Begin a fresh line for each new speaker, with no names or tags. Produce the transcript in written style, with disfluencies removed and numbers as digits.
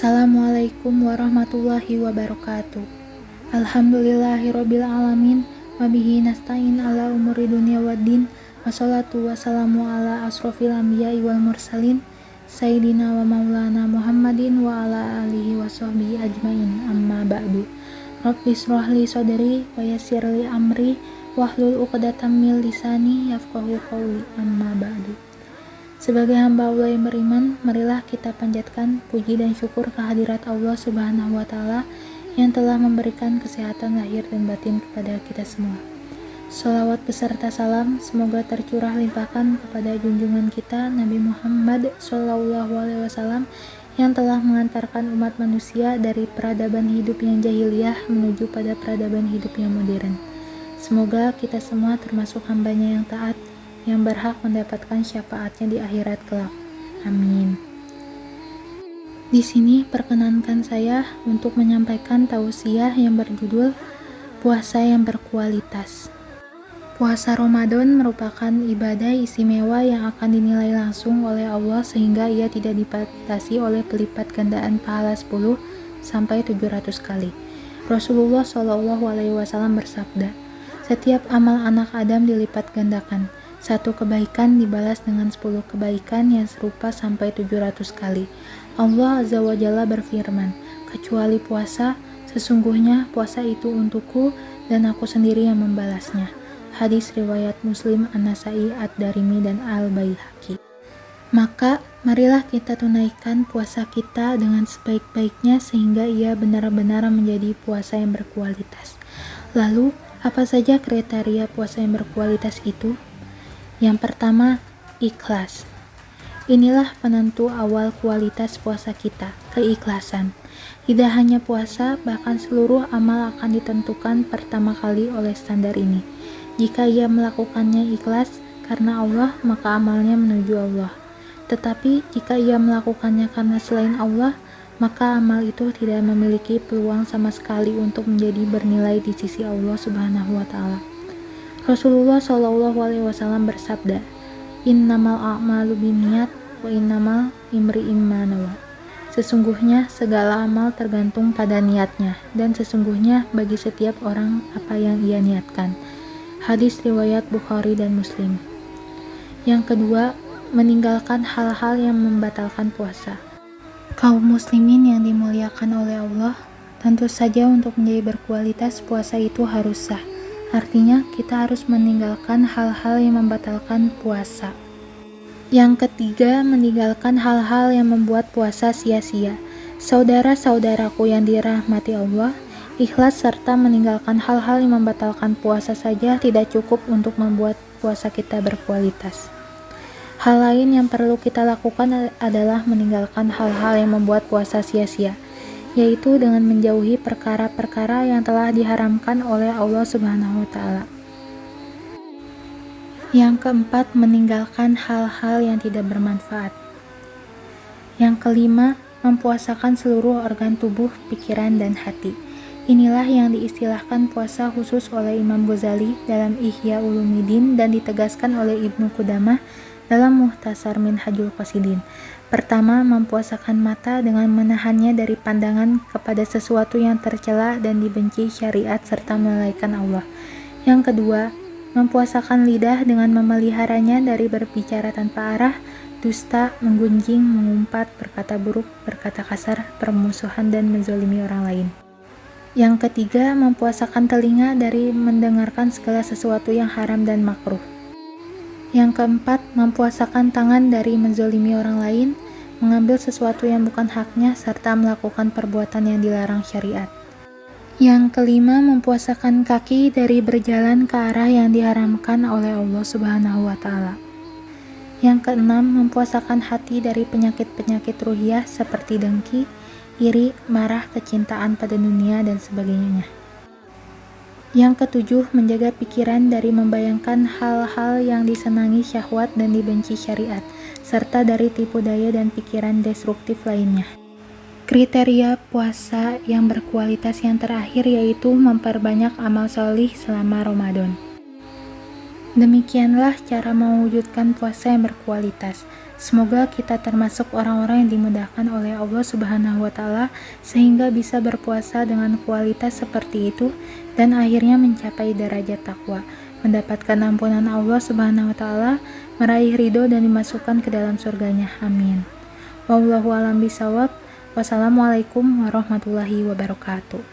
Assalamualaikum warahmatullahi wabarakatuh. Alhamdulillahirabbil alamin wa bihi nasta'in ala umuri dunya waddin. Wassalatu wassalamu ala asrofil anbiya'i wal mursalin sayyidina wa maulana Muhammadin wa ala alihi wa sahbihi ajmain. Amma ba'du. Rabbi shrahli sadri wa yassirli amri wahlul 'uqdatam min lisani yafqahu qawli. Amma ba'du. Sebagai hamba Allah yang beriman, marilah kita panjatkan puji dan syukur kehadirat Allah Subhanahu wa Ta'ala yang telah memberikan kesehatan lahir dan batin kepada kita semua. Sholawat beserta salam semoga tercurah limpahkan kepada junjungan kita Nabi Muhammad SAW yang telah mengantarkan umat manusia dari peradaban hidup yang jahiliyah menuju pada peradaban hidup yang modern. Semoga kita semua termasuk hambanya yang taat, yang berhak mendapatkan syafaatnya di akhirat kelak. Amin. Di sini perkenankan saya untuk menyampaikan tausiah yang berjudul Puasa yang Berkualitas. Puasa Ramadan merupakan ibadah istimewa yang akan dinilai langsung oleh Allah sehingga ia tidak dibatasi oleh pelipat gandaan pahala 10 sampai 700 kali. Rasulullah SAW bersabda, "Setiap amal anak Adam dilipat gandakan. Satu kebaikan dibalas dengan 10 kebaikan yang serupa sampai 700 kali. Allah Azza wa Jalla berfirman, kecuali puasa, sesungguhnya puasa itu untukku dan aku sendiri yang membalasnya. Hadis riwayat Muslim, An-Nasai, Ad-Darimi, dan Al-Baihaqi. Maka, marilah kita tunaikan puasa kita dengan sebaik-baiknya sehingga ia benar-benar menjadi puasa yang berkualitas. Lalu, apa saja kriteria puasa yang berkualitas itu? Yang pertama, ikhlas. Inilah penentu awal kualitas puasa kita, keikhlasan. Tidak hanya puasa, bahkan seluruh amal akan ditentukan pertama kali oleh standar ini. Jika ia melakukannya ikhlas karena Allah, maka amalnya menuju Allah. Tetapi jika ia melakukannya karena selain Allah, maka amal itu tidak memiliki peluang sama sekali untuk menjadi bernilai di sisi Allah Subhanahu wa Ta'ala. Rasulullah SAW bersabda, "Innamal a'malu binniyat wa innamal imri'im ma nawa." Sesungguhnya segala amal tergantung pada niatnya, dan sesungguhnya bagi setiap orang apa yang ia niatkan. Hadis riwayat Bukhari dan Muslim. Yang kedua, meninggalkan hal-hal yang membatalkan puasa. Kaum muslimin yang dimuliakan oleh Allah, tentu saja untuk menjadi berkualitas puasa itu harus sah. Artinya, kita harus meninggalkan hal-hal yang membatalkan puasa. Yang ketiga, meninggalkan hal-hal yang membuat puasa sia-sia. Saudara-saudaraku yang dirahmati Allah, ikhlas serta meninggalkan hal-hal yang membatalkan puasa saja tidak cukup untuk membuat puasa kita berkualitas. Hal lain yang perlu kita lakukan adalah meninggalkan hal-hal yang membuat puasa sia-sia, yaitu dengan menjauhi perkara-perkara yang telah diharamkan oleh Allah Subhanahu wa Ta'ala. Yang keempat, meninggalkan hal-hal yang tidak bermanfaat. Yang kelima, mempuasakan seluruh organ tubuh, pikiran, dan hati. Inilah yang diistilahkan puasa khusus oleh Imam Ghazali dalam Ihya Ulumuddin dan ditegaskan oleh Ibnu Qudamah dalam Muhtasar Minhajul Qasidin. Pertama, mempuasakan mata dengan menahannya dari pandangan kepada sesuatu yang tercela dan dibenci syariat serta melalaikan Allah. Yang kedua, mempuasakan lidah dengan memeliharanya dari berbicara tanpa arah, dusta, menggunjing, mengumpat, berkata buruk, berkata kasar, permusuhan, dan menzalimi orang lain. Yang ketiga, mempuasakan telinga dari mendengarkan segala sesuatu yang haram dan makruh. Yang keempat, mempuasakan tangan dari menzalimi orang lain, mengambil sesuatu yang bukan haknya, serta melakukan perbuatan yang dilarang syariat. Yang kelima, mempuasakan kaki dari berjalan ke arah yang diharamkan oleh Allah Subhanahu wa Ta'ala. Yang keenam, mempuasakan hati dari penyakit-penyakit ruhiyah seperti dengki, iri, marah, kecintaan pada dunia, dan sebagainya. Yang ketujuh, menjaga pikiran dari membayangkan hal-hal yang disenangi syahwat dan dibenci syariat, serta dari tipu daya dan pikiran destruktif lainnya. Kriteria puasa yang berkualitas yang terakhir yaitu memperbanyak amal sholih selama Ramadan. Demikianlah cara mewujudkan puasa yang berkualitas. Semoga kita termasuk orang-orang yang dimudahkan oleh Allah Subhanahu wa Ta'ala sehingga bisa berpuasa dengan kualitas seperti itu dan akhirnya mencapai derajat takwa, mendapatkan ampunan Allah Subhanahu wa Ta'ala, meraih ridho dan dimasukkan ke dalam surganya. Amin. Wallahu a'lam bishawab. Wassalamualaikum warahmatullahi wabarakatuh.